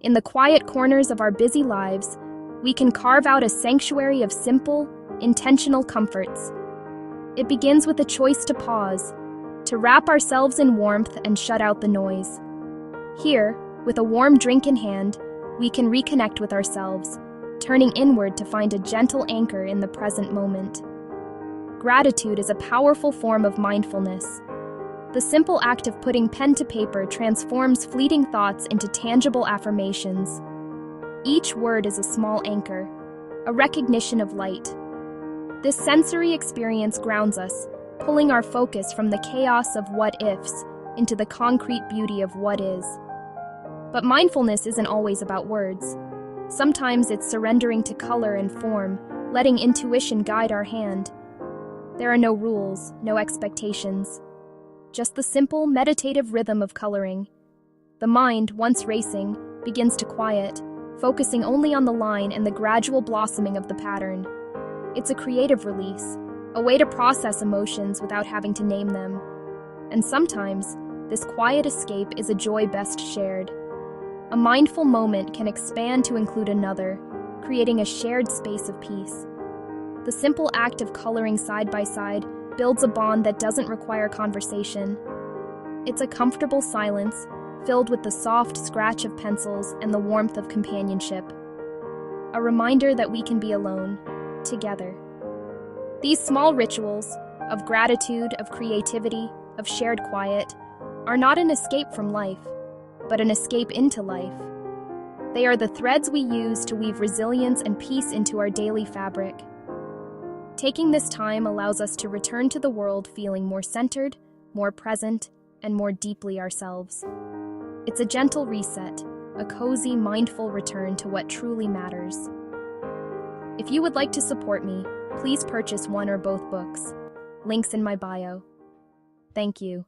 In the quiet corners of our busy lives, we can carve out a sanctuary of simple, intentional comforts. It begins with a choice to pause, to wrap ourselves in warmth and shut out the noise. Here, with a warm drink in hand, we can reconnect with ourselves, turning inward to find a gentle anchor in the present moment. Gratitude is a powerful form of mindfulness. The simple act of putting pen to paper transforms fleeting thoughts into tangible affirmations. Each word is a small anchor, a recognition of light. This sensory experience grounds us, pulling our focus from the chaos of what-ifs into the concrete beauty of what is. But mindfulness isn't always about words. Sometimes it's surrendering to color and form, letting intuition guide our hand. There are no rules, no expectations. Just the simple, meditative rhythm of coloring. The mind, once racing, begins to quiet, focusing only on the line and the gradual blossoming of the pattern. It's a creative release, a way to process emotions without having to name them. And sometimes, this quiet escape is a joy best shared. A mindful moment can expand to include another, creating a shared space of peace. The simple act of coloring side by side builds a bond that doesn't require conversation. It's a comfortable silence, filled with the soft scratch of pencils and the warmth of companionship. A reminder that we can be alone, together. These small rituals, of gratitude, of creativity, of shared quiet, are not an escape from life, but an escape into life. They are the threads we use to weave resilience and peace into our daily fabric. Taking this time allows us to return to the world feeling more centered, more present, and more deeply ourselves. It's a gentle reset, a cozy, mindful return to what truly matters. If you would like to support me, please purchase one or both books. Links in my bio. Thank you.